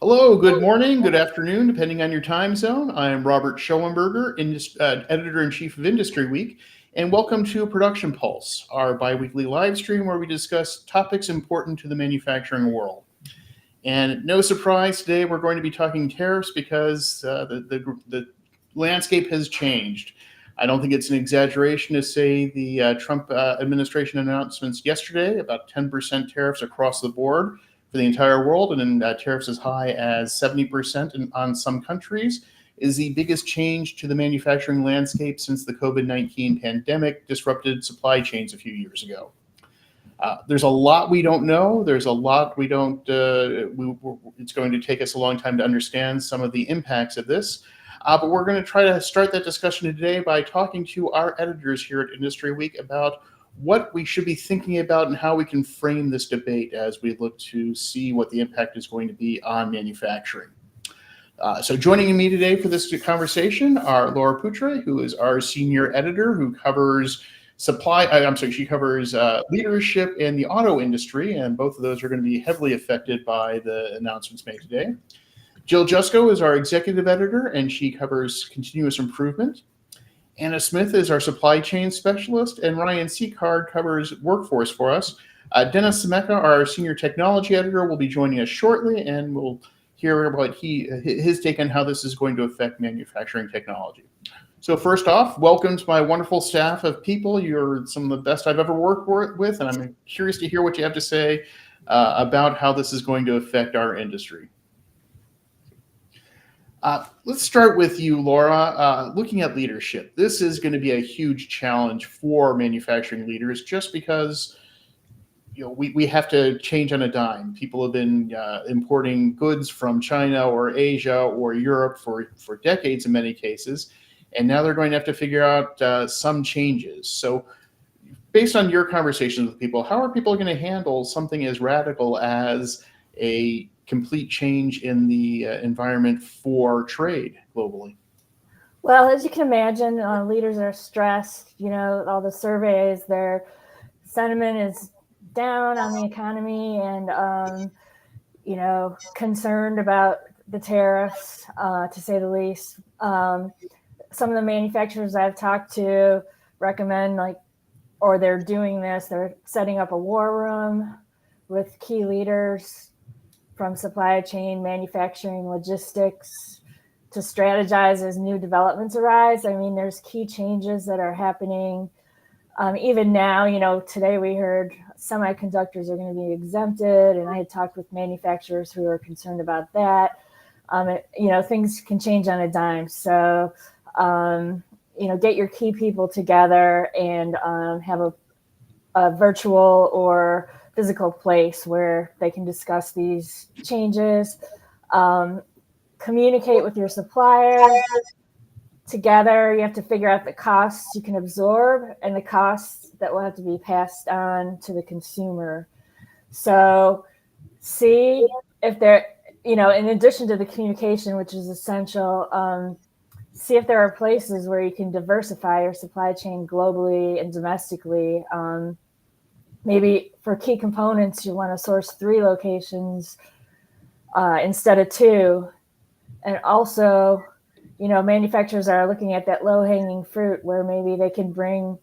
Hello, good morning, good afternoon, depending on your time zone. I am Robert Schoenberger, Editor-in-Chief of IndustryWeek, and welcome to Production Pulse, our biweekly live stream where we discuss topics important to the manufacturing world. And no surprise, today we're going to be talking tariffs because the landscape has changed. I don't think it's an exaggeration to say the Trump administration announcements yesterday about 10% tariffs across the board for the entire world, and tariffs as high as 70% on some countries, is the biggest change to the manufacturing landscape since the COVID-19 pandemic disrupted supply chains a few years ago. There's a lot we don't know. There's a lot we don't, it's going to take us a long time to understand some of the impacts of this. But we're going to try to start that discussion today by talking to our editors here at Industry Week about what we should be thinking about and how we can frame this debate as we look to see what the impact is going to be on manufacturing. So joining me today for this conversation are Laura Putre, who is our senior editor who covers she covers leadership in the auto industry, and both of those are going to be heavily affected by the announcements made today. Jill Jusko is our executive editor, and she covers continuous improvement. Anna Smith is our supply chain specialist, and Ryan Seacard covers workforce for us. Dennis Semeka, our senior technology editor, will be joining us shortly, and we'll hear about his take on how this is going to affect manufacturing technology. So first off, welcome to my wonderful staff of people. You're some of the best I've ever worked with, and I'm curious to hear what you have to say about how this is going to affect our industry. Let's start with you, Laura. Looking at leadership, this is going to be a huge challenge for manufacturing leaders just because we have to change on a dime. People have been importing goods from China or Asia or Europe for decades in many cases, and now they're going to have to figure out some changes. So based on your conversations with people, how are people going to handle something as radical as a complete change in the environment for trade globally? Well, as you can imagine, leaders are stressed. All the surveys, their sentiment is down on the economy and, concerned about the tariffs, to say the least. Some of the manufacturers I've talked to recommend they're doing this, they're setting up a war room with key leaders from supply chain, manufacturing, logistics, to strategize as new developments arise. I mean, there's key changes that are happening. Even now, today we heard semiconductors are going to be exempted, and I had talked with manufacturers who are concerned about that. Things can change on a dime. So, get your key people together and have a virtual or physical place where they can discuss these changes, communicate with your suppliers together. You have to figure out the costs you can absorb and the costs that will have to be passed on to the consumer. So see if there, in addition to the communication, which is essential, see if there are places where you can diversify your supply chain globally and domestically. Maybe for key components, you want to source 3 locations instead of 2. And also, manufacturers are looking at that low-hanging fruit where maybe they can bring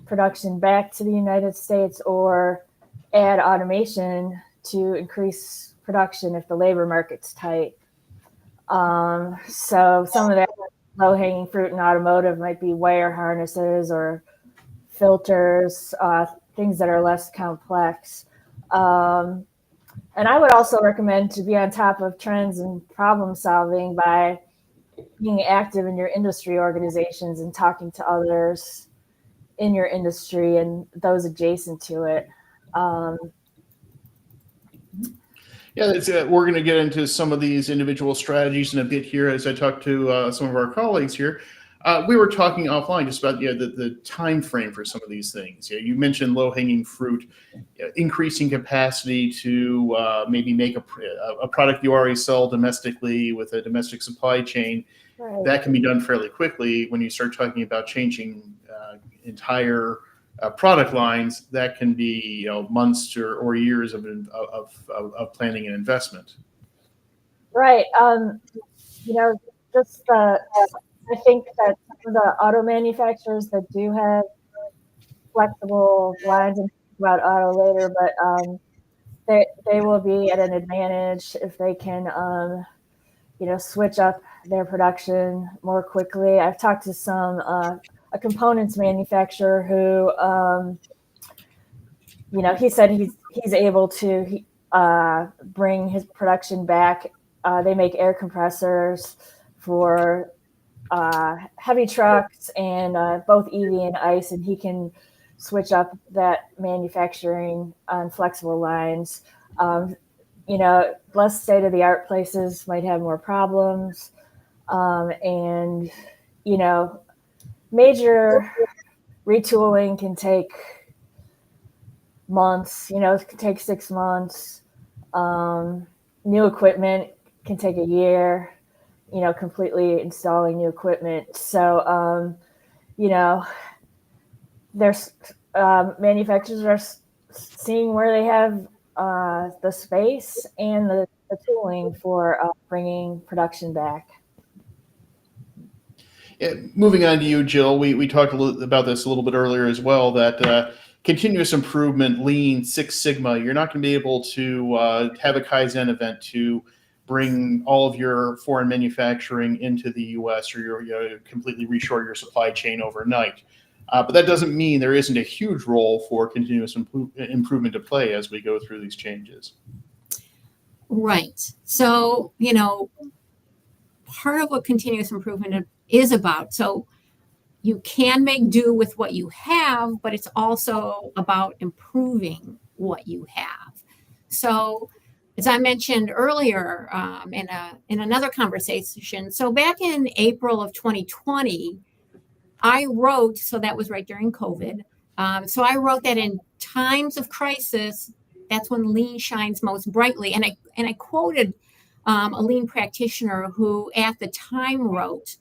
production back to the United States or add automation to increase production if the labor market's tight. So some of that low-hanging fruit in automotive might be wire harnesses or filters, things that are less complex. And I would also recommend to be on top of trends and problem solving by being active in your industry organizations and talking to others in your industry and those adjacent to it. We're going to get into some of these individual strategies in a bit here as I talk to some of our colleagues here. We were talking offline just about the time frame for some of these things. You mentioned low-hanging fruit, increasing capacity to maybe make a product you already sell domestically with a domestic supply chain. Right. That can be done fairly quickly. When you start talking about changing entire product lines, that can be months or years of planning and investment. Right. You know, just I think that some of the auto manufacturers that do have flexible lines, and talk about auto later, but they will be at an advantage if they can switch up their production more quickly. I've talked to some a components manufacturer who he said he's able to bring his production back. They make air compressors for heavy trucks and both EV and ICE, and he can switch up that manufacturing on flexible lines. Less state of the art places might have more problems, and major retooling can take months. It can take 6 months. New equipment can take a year. Completely installing new equipment. So, there's manufacturers are seeing where they have the space and the tooling for bringing production back. Moving on to you, Jill, we talked about this a little bit earlier as well, that continuous improvement, lean, Six Sigma, you're not going to be able to have a Kaizen event to bring all of your foreign manufacturing into the U.S. or completely reshore your supply chain overnight. But that doesn't mean there isn't a huge role for continuous improvement to play as we go through these changes. Right. So, part of what continuous improvement is about. So you can make do with what you have, but it's also about improving what you have. So as I mentioned earlier in another conversation, so back in April of 2020, I wrote, so that was right during COVID. So I wrote that in times of crisis, that's when lean shines most brightly. And I quoted a lean practitioner who at the time wrote,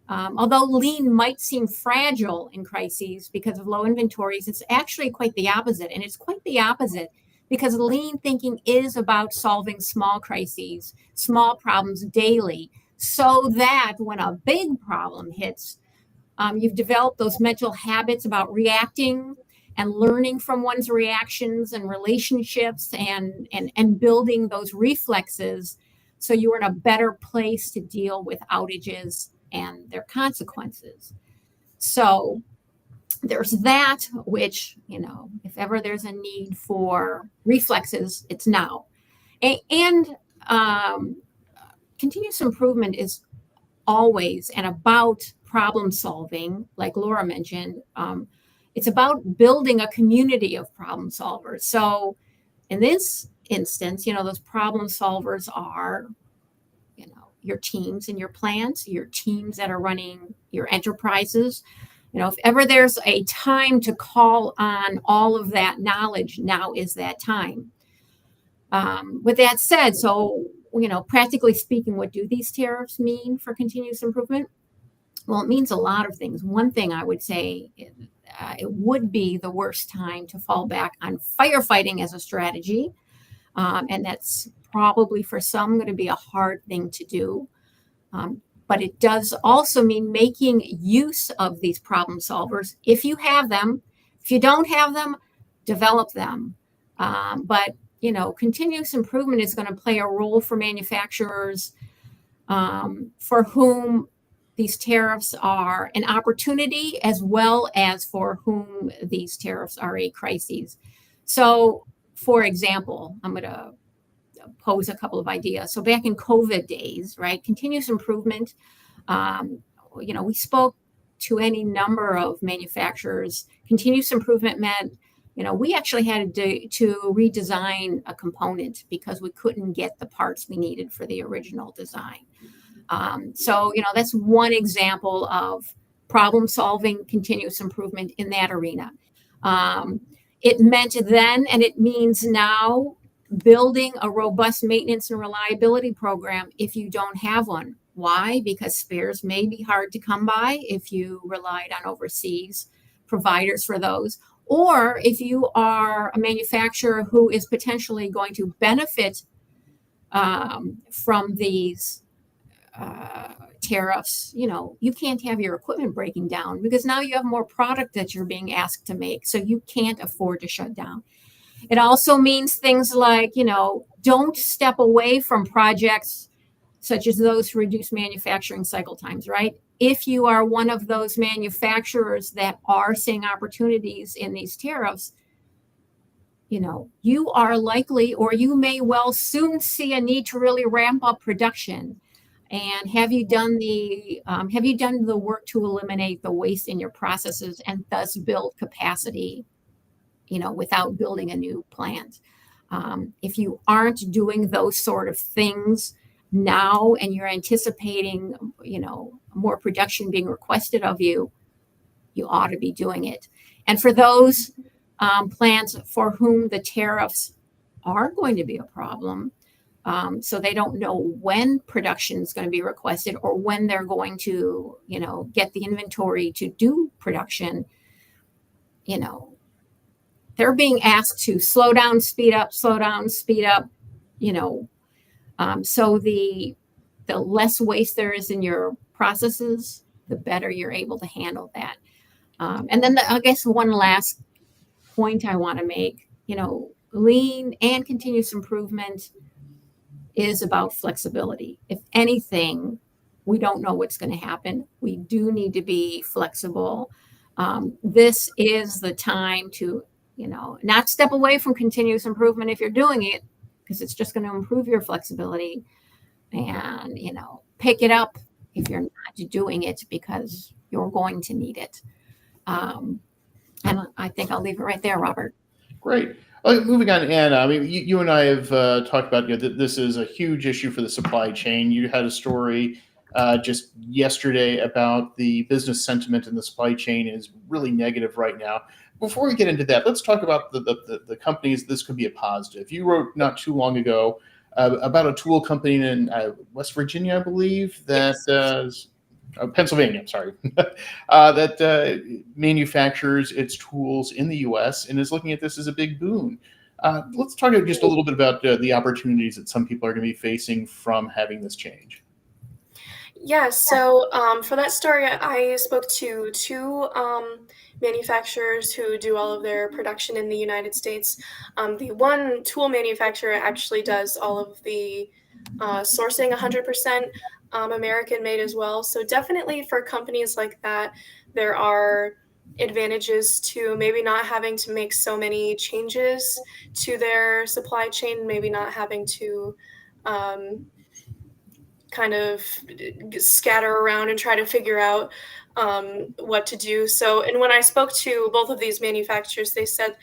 although lean might seem fragile in crises because of low inventories, it's actually quite the opposite. And it's quite the opposite because lean thinking is about solving small crises, small problems daily, so that when a big problem hits, you've developed those mental habits about reacting and learning from one's reactions and relationships and building those reflexes so you're in a better place to deal with outages and their consequences. So there's that, which, if ever there's a need for reflexes, it's now. And continuous improvement is always and about problem solving, like Laura mentioned. It's about building a community of problem solvers. So in this instance, those problem solvers are, your teams and your plants, your teams that are running your enterprises. If ever there's a time to call on all of that knowledge, now is that time. With that said, so, practically speaking, what do these tariffs mean for continuous improvement? Well, it means a lot of things. One thing I would say, it would be the worst time to fall back on firefighting as a strategy. And that's probably for some going to be a hard thing to do. But it does also mean making use of these problem solvers if you have them. If you don't have them, develop them. But continuous improvement is going to play a role for manufacturers for whom these tariffs are an opportunity, as well as for whom these tariffs are a crisis. So, for example, I'm going to pose a couple of ideas. So back in COVID days, right, continuous improvement, we spoke to any number of manufacturers. Continuous improvement meant, we actually had to redesign a component because we couldn't get the parts we needed for the original design. So, that's one example of problem solving continuous improvement in that arena. It meant then, and it means now, building a robust maintenance and reliability program if you don't have one. Why? Because spares may be hard to come by if you relied on overseas providers for those, or if you are a manufacturer who is potentially going to benefit from these tariffs, you can't have your equipment breaking down because now you have more product that you're being asked to make. So you can't afford to shut down. It also means things like, don't step away from projects such as those to reduce manufacturing cycle times, right? If you are one of those manufacturers that are seeing opportunities in these tariffs, you are likely, or you may well soon see a need to really ramp up production. And have you done the work to eliminate the waste in your processes and thus build capacity, without building a new plant? If you aren't doing those sort of things now and you're anticipating, more production being requested of you, you ought to be doing it. And for those plants for whom the tariffs are going to be a problem, so they don't know when production is going to be requested or when they're going to, get the inventory to do production, they're being asked to slow down, speed up, so the less waste there is in your processes, the better you're able to handle that. And then I guess one last point I want to make, lean and continuous improvement is about flexibility. If anything, we don't know what's going to happen. We do need to be flexible. This is the time to, not step away from continuous improvement if you're doing it, because it's just going to improve your flexibility, and, pick it up if you're not doing it because you're going to need it. And I think I'll leave it right there, Robert. Great. Moving on, Anna, I mean, you and I have talked about that this is a huge issue for the supply chain. You had a story just yesterday about the business sentiment in the supply chain is really negative right now. Before we get into that, let's talk about the companies this could be a positive. You wrote not too long ago about a tool company in West Virginia, I believe, that Pennsylvania, I'm sorry, that manufactures its tools in the U.S. and is looking at this as a big boon. Let's talk just a little bit about the opportunities that some people are going to be facing from having this change. Yeah, so for that story, I spoke to two manufacturers who do all of their production in the United States. The one tool manufacturer actually does all of the sourcing 100%. American made as well. So definitely for companies like that, there are advantages to maybe not having to make so many changes to their supply chain, maybe not having to kind of scatter around and try to figure out what to do. So, and when I spoke to both of these manufacturers, they said,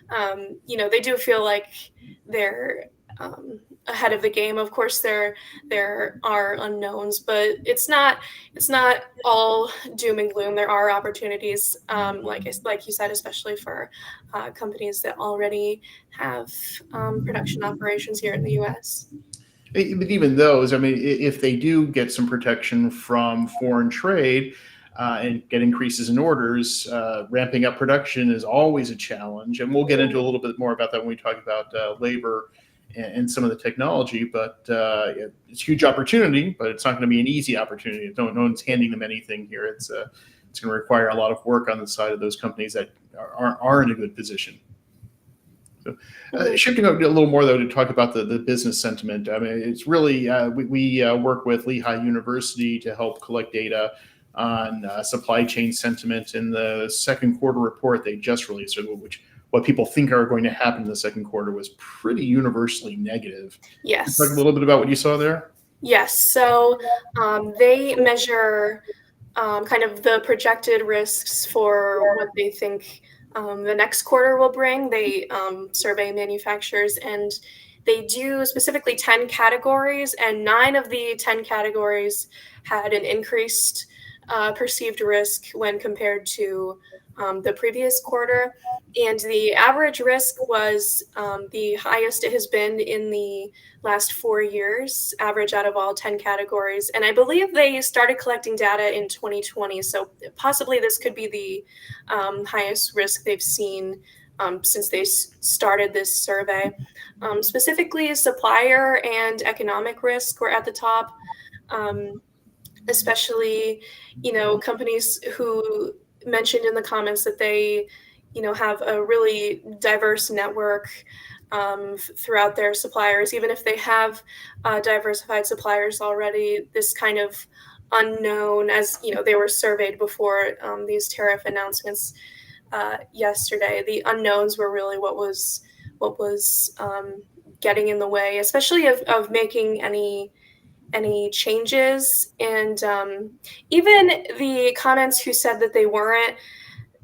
they do feel like they're ahead of the game. Of course, there are unknowns, but it's not all doom and gloom. There are opportunities, like you said, especially for companies that already have production operations here in the U.S. But even those, I mean, if they do get some protection from foreign trade and get increases in orders, ramping up production is always a challenge. And we'll get into a little bit more about that when we talk about labor and some of the technology. But it's a huge opportunity, but it's not going to be an easy opportunity. No one's handing them anything here. It's going to require a lot of work on the side of those companies that are in a good position. So, shifting a little more, though, to talk about the business sentiment. I mean, it's really, we work with Lehigh University to help collect data on supply chain sentiment. In the second quarter report they just released, which what people think are going to happen in the second quarter was pretty universally negative. Yes. Talk a little bit about what you saw there. Yes. So they measure kind of the projected risks for what they think the next quarter will bring. They survey manufacturers, and they do specifically 10 categories, and 9 of the 10 categories had an increased perceived risk when compared to the previous quarter. And the average risk was the highest it has been in the last 4 years, average out of all 10 categories. And I believe they started collecting data in 2020. So possibly this could be the highest risk they've seen since they started this survey. Specifically, supplier and economic risk were at the top, especially, companies who mentioned in the comments that they, have a really diverse network throughout their suppliers. Even if they have diversified suppliers already, this kind of unknown, as they were surveyed before these tariff announcements yesterday. The unknowns were really what was getting in the way, especially of making any changes. And even the comments who said that they weren't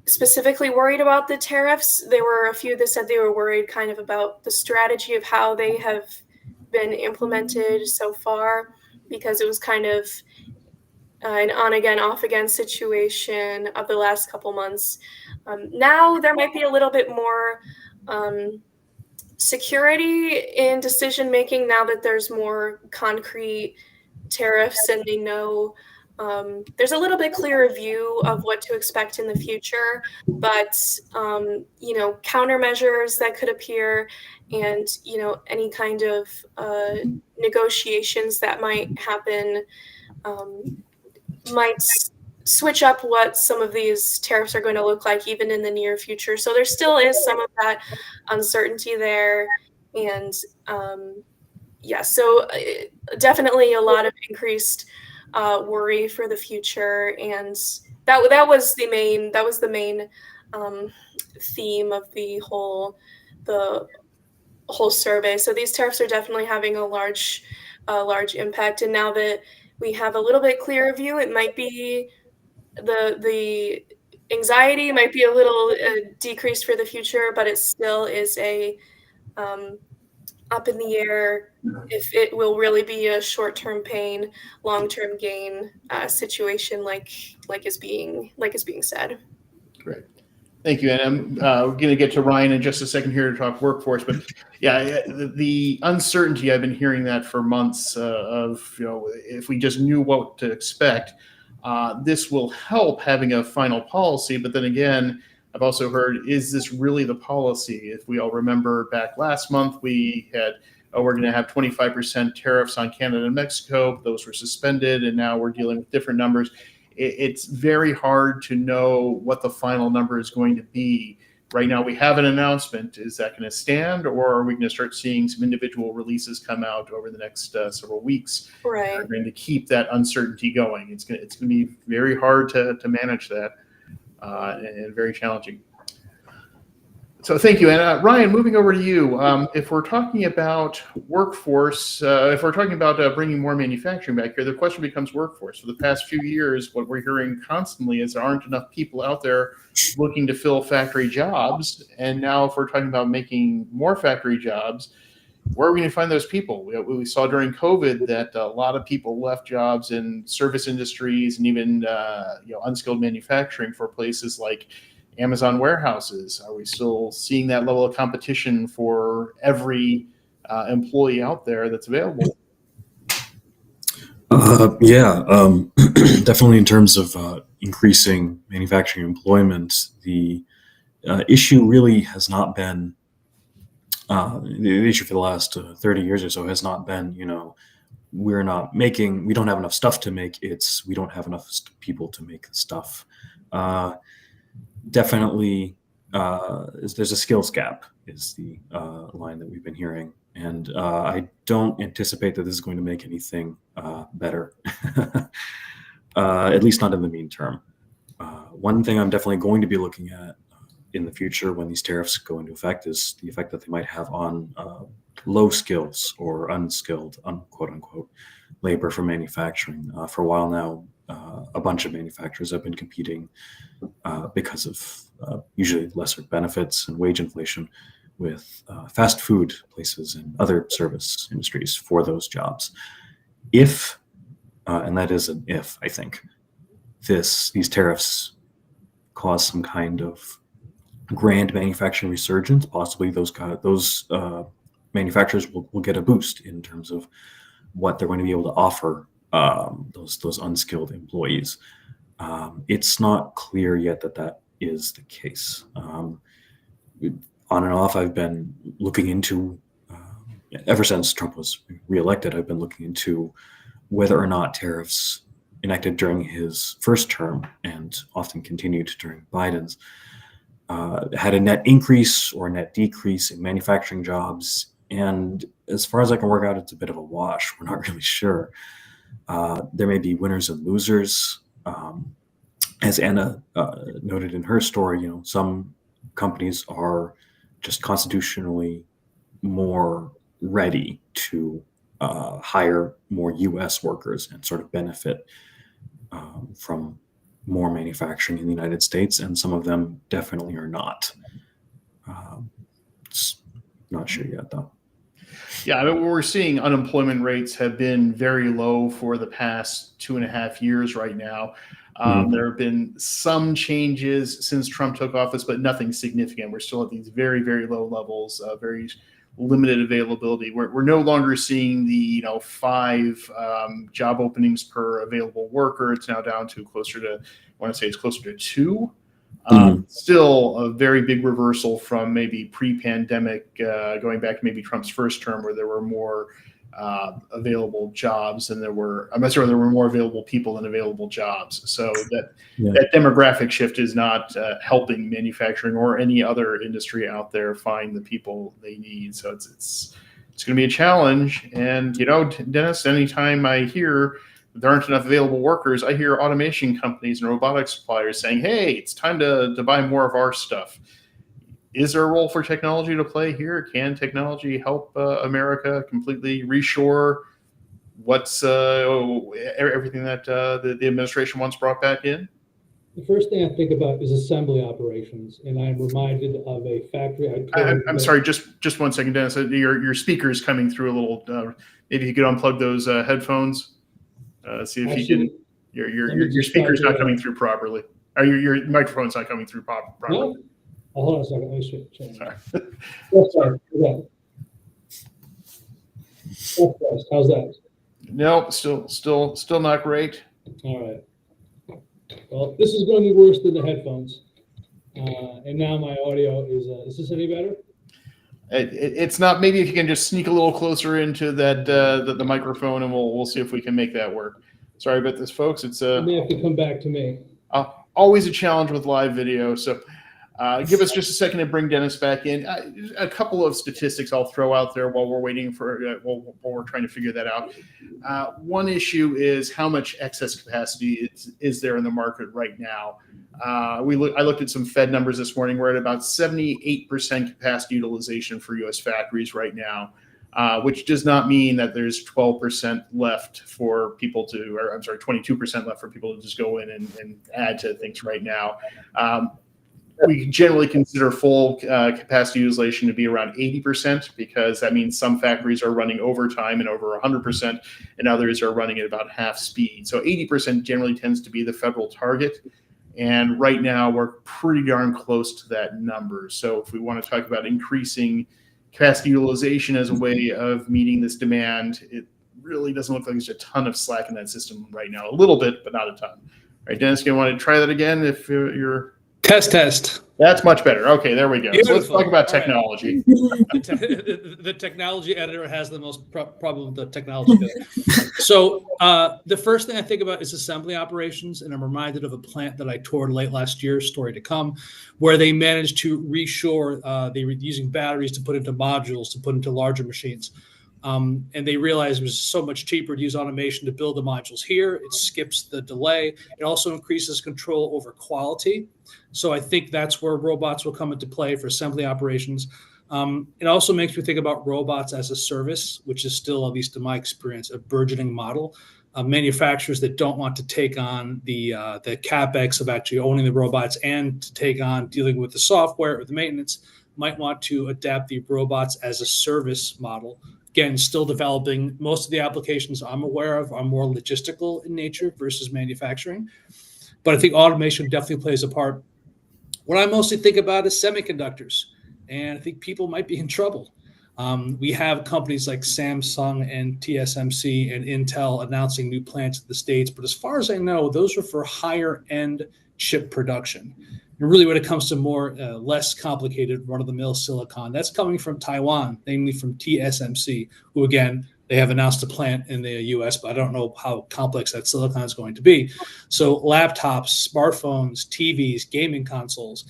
specifically worried about the tariffs, there were a few that said they were worried kind of about the strategy of how they have been implemented so far, because it was kind of an on again, off again situation of the last couple months. Now there might be a little bit more security in decision making now that there's more concrete tariffs and they know there's a little bit clearer view of what to expect in the future. But countermeasures that could appear, and any kind of negotiations that might happen might switch up what some of these tariffs are going to look like even in the near future. So there still is some of that uncertainty there. And so definitely a lot of increased worry for the future. And that was the main theme of the whole survey. So these tariffs are definitely having a large impact. And now that we have a little bit clearer view, it might be the anxiety might be a little decreased for the future, but it still is a up in the air if it will really be a short-term pain, long-term gain situation, like is being said. Great. Thank you. And I'm going to get to Ryan in just a second here to talk workforce. But yeah, the uncertainty, I've been hearing that for months of, if we just knew what to expect, this will help having a final policy. But then again, I've also heard, is this really the policy? If we all remember back last month, we had, we're going to have 25% tariffs on Canada and Mexico. Those were suspended, and now we're dealing with different numbers. It's very hard to know what the final number is going to be. Right now, we have an announcement. Is that going to stand, or are we going to start seeing some individual releases come out over the next several weeks? Right. We're going to keep that uncertainty going. It's going to be very hard to manage that and very challenging. So thank you. And Ryan, moving over to you. If we're talking about workforce, if we're talking about bringing more manufacturing back here, the question becomes workforce. For the past few years, what we're hearing constantly is there aren't enough people out there looking to fill factory jobs. And now if we're talking about making more factory jobs, where are we going to find those people? We saw during COVID that a lot of people left jobs in service industries and even unskilled manufacturing for places like Amazon warehouses. Are we still seeing that level of competition for every employee out there that's available? Definitely in terms of increasing manufacturing employment, the issue really has not been, the issue for the last 30 years or so has not been, we don't have enough stuff to make, it's we don't have enough people to make stuff. Definitely, there's a skills gap is the line that we've been hearing. And I don't anticipate that this is going to make anything better, at least not in the mean term. One thing I'm definitely going to be looking at in the future when these tariffs go into effect is the effect that they might have on low skills or unskilled, quote unquote, labor for manufacturing. For a while now, a bunch of manufacturers have been competing because of usually lesser benefits and wage inflation with fast food places and other service industries for those jobs. If, and that is an if, I think, these tariffs cause some kind of grand manufacturing resurgence, possibly those manufacturers will get a boost in terms of what they're going to be able to offer those unskilled employees. It's not clear yet that is the case. on and off, I've been looking into, ever since Trump was reelected, I've been looking into whether or not tariffs enacted during his first term and often continued during Biden's had a net increase or a net decrease in manufacturing jobs. And as far as I can work out, it's a bit of a wash. We're not really sure. There may be winners and losers. As Anna noted in her story, some companies are just constitutionally more ready to hire more U.S. workers and sort of benefit from more manufacturing in the United States, and some of them definitely are not. Not sure yet, though. Yeah, I mean, we're seeing unemployment rates have been very low for the past 2.5 years right now. There have been some changes since Trump took office, but nothing significant. We're still at these very, very low levels, very limited availability. We're no longer seeing the 5 job openings per available worker. It's now down to closer to, I want to say it's closer to 2. Still a very big reversal from maybe pre-pandemic, going back to maybe Trump's first term, where there were more available jobs and there were more available people than available jobs. So that demographic shift is not helping manufacturing or any other industry out there find the people they need. So it's going to be a challenge. And Dennis, anytime I hear there aren't enough available workers, I hear automation companies and robotics suppliers saying, "Hey, it's time to buy more of our stuff." Is there a role for technology to play here? Can technology help America completely reshore what's everything that the administration wants brought back in? The first thing I think about is assembly operations, and I'm reminded of a factory. I'm sorry, just 1 second, Dennis. Your speaker is coming through a little. Maybe you could unplug those headphones. See if you can. Your speaker's not coming through properly. Or your microphone's not coming through properly. No? Oh, hold on a second. Let me switch. Sorry. Sorry. Okay. How's that? No, still not great. All right. Well, this is going to be worse than the headphones. And now my audio is this any better? It's not. Maybe if you can just sneak a little closer into that the microphone, and we'll see if we can make that work. Sorry about this, folks. It's you may have to come back to me. Always a challenge with live video. So give us just a second to bring Dennis back in. A couple of statistics I'll throw out there while we're waiting for while we're trying to figure that out. One issue is how much excess capacity is there in the market right now. I looked at some Fed numbers this morning. We're at about 78% capacity utilization for U.S. factories right now, which does not mean that there's 12% left for people to, or I'm sorry, 22% left for people to just go in and add to things right now. We generally consider full capacity utilization to be around 80%, because that means some factories are running overtime and over 100%, and others are running at about half speed. So 80% generally tends to be the federal target. And right now we're pretty darn close to that number. So if we want to talk about increasing capacity utilization as a way of meeting this demand, it really doesn't look like there's a ton of slack in that system right now. A little bit, but not a ton. All right, Dennis, you want to try that again if you're... Test. That's much better. Okay, there we go. So let's talk about technology. The technology editor has the most problem with the technology bit. So the first thing I think about is assembly operations, and I'm reminded of a plant that I toured late last year, story to come, where they managed to reshore. They were using batteries to put into modules, to put into larger machines. And they realized it was so much cheaper to use automation to build the modules here. It skips the delay. It also increases control over quality. So I think that's where robots will come into play for assembly operations. It also makes me think about robots as a service, which is still, at least in my experience, a burgeoning model. Manufacturers that don't want to take on the CapEx of actually owning the robots and to take on dealing with the software or the maintenance might want to adapt the robots as a service model. Again, still developing. Most of the applications I'm aware of are more logistical in nature versus manufacturing. But I think automation definitely plays a part. What I mostly think about is semiconductors. And I think people might be in trouble. We have companies like Samsung and TSMC and Intel announcing new plants in the States. But as far as I know, those are for higher end chip production. And really, when it comes to more less complicated run-of-the-mill silicon, that's coming from Taiwan, namely from TSMC, who again, they have announced a plant in the US, but I don't know how complex that silicon is going to be. So laptops, smartphones, TVs, gaming consoles,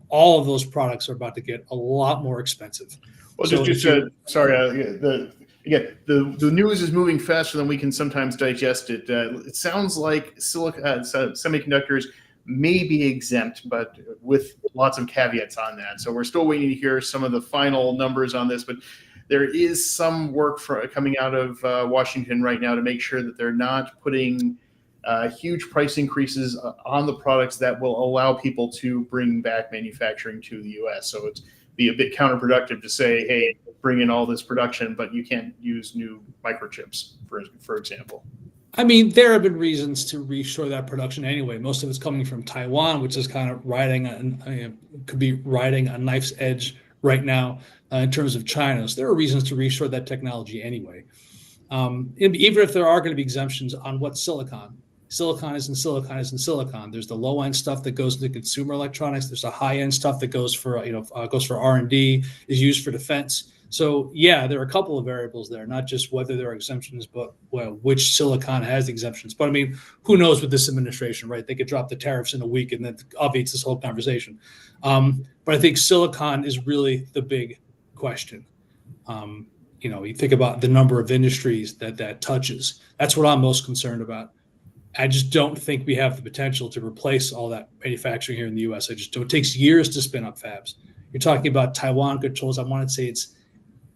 all of those products are about to get a lot more expensive. Well, So the news is moving faster than we can sometimes digest it. It sounds like semiconductors may be exempt, but with lots of caveats on that. So we're still waiting to hear some of the final numbers on this, but there is some work coming out of Washington right now to make sure that they're not putting huge price increases on the products that will allow people to bring back manufacturing to the U.S. So it's be a bit counterproductive to say, hey, bring in all this production, but you can't use new microchips, for example. I mean, there have been reasons to reshore that production anyway. Most of it's coming from Taiwan, which is kind of could be riding a knife's edge right now in terms of China. So there are reasons to reshore that technology anyway. Even if there are going to be exemptions on what silicon is in silicon is in silicon. There's the low end stuff that goes into consumer electronics. There's the high end stuff that goes for R&D, is used for defense. So yeah, there are a couple of variables there, not just whether there are exemptions, but which silicon has exemptions. But I mean, who knows with this administration, right? They could drop the tariffs in a week and then obviates this whole conversation. But I think silicon is really the big question. You think about the number of industries that touches. That's what I'm most concerned about. I just don't think we have the potential to replace all that manufacturing here in the U.S. I just don't. It takes years to spin up fabs. You're talking about Taiwan controls. I want to say it's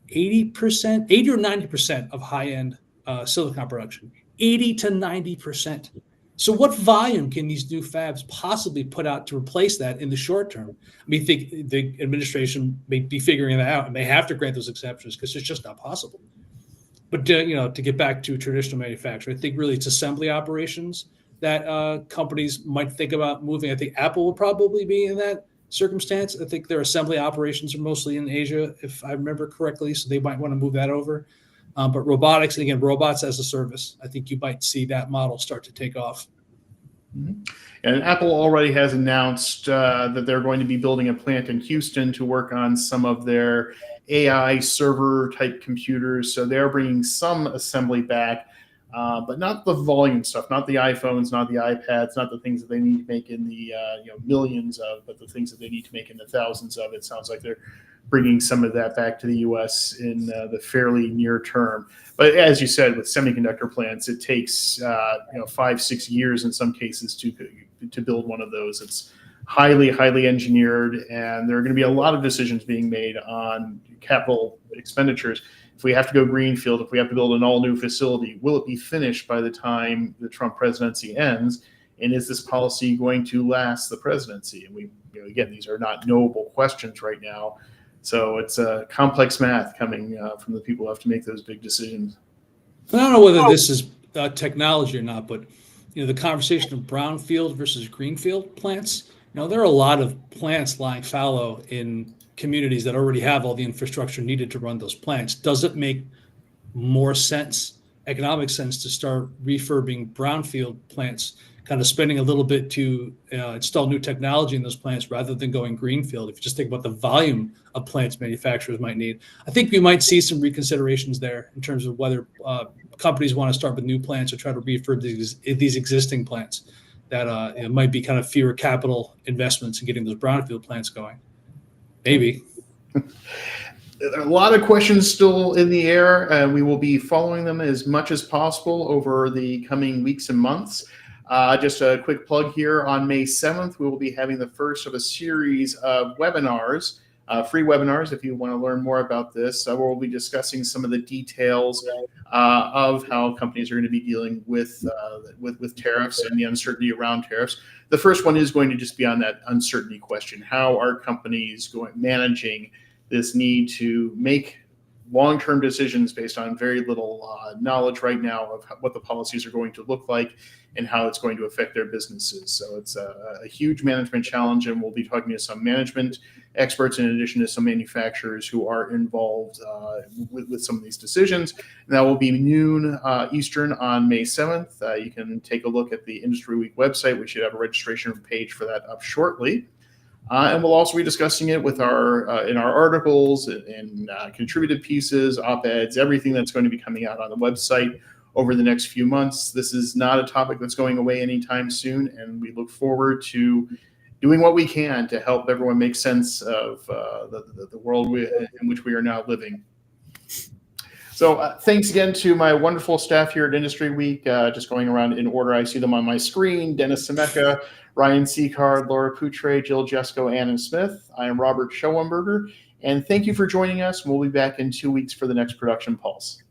80% or 90% of high-end silicon production. 80 to 90%. So what volume can these new fabs possibly put out to replace that in the short term? I mean, think the administration may be figuring that out and may have to grant those exceptions because it's just not possible. But to get back to traditional manufacturing, I think really it's assembly operations that companies might think about moving. I think Apple would probably be in that circumstance. I think their assembly operations are mostly in Asia, if I remember correctly, so they might want to move that over. But robotics, and again, robots as a service, I think you might see that model start to take off. Mm-hmm. And Apple already has announced that they're going to be building a plant in Houston to work on some of their AI server type computers. So they're bringing some assembly back, but not the volume stuff, not the iPhones, not the iPads, not the things that they need to make in the millions of, but the things that they need to make in the thousands of. It sounds like they're bringing some of that back to the U.S. in the fairly near term. But as you said, with semiconductor plants, it takes 5-6 years in some cases to build one of those. It's highly engineered, and there are going to be a lot of decisions being made on capital expenditures. If we have to go greenfield, if we have to build an all-new facility, will it be finished by the time the Trump presidency ends? And is this policy going to last the presidency? And again, these are not knowable questions right now. So it's a complex math coming from the people who have to make those big decisions. I don't know whether this is technology or not, but the conversation of brownfield versus greenfield plants. There are a lot of plants lying fallow in communities that already have all the infrastructure needed to run those plants. Does it make more sense, economic sense, to start refurbing brownfield plants, kind of spending a little bit to install new technology in those plants rather than going greenfield? If you just think about the volume of plants manufacturers might need, I think we might see some reconsiderations there in terms of whether companies want to start with new plants or try to refurb these existing plants that it might be kind of fewer capital investments in getting those brownfield plants going. Maybe. A lot of questions still in the air, and we will be following them as much as possible over the coming weeks and months. Just a quick plug here. On May 7th, we will be having the first of a series of webinars, free webinars, if you want to learn more about this. We'll be discussing some of the details of how companies are going to be dealing with tariffs and the uncertainty around tariffs. The first one is going to just be on that uncertainty question. How are companies managing this need to make long-term decisions based on very little knowledge right now of what the policies are going to look like and how it's going to affect their businesses. So it's a huge management challenge, and we'll be talking to some management experts in addition to some manufacturers who are involved with some of these decisions. And that will be noon Eastern on May 7th. You can take a look at the IndustryWeek website. We should have a registration page for that up shortly. And we'll also be discussing it with our in our articles and contributed pieces, op-eds, everything that's going to be coming out on the website over the next few months. This is not a topic that's going away anytime soon, and we look forward to doing what we can to help everyone make sense of the world in which we are now living. So thanks again to my wonderful staff here at Industry Week. Just going around in order, I see them on my screen: Dennis Semeka, Ryan Seacard, Laura Poutre, Jill Jesko, Anna Smith. I am Robert Schoenberger, and thank you for joining us. We'll be back in 2 weeks for the next Production Pulse.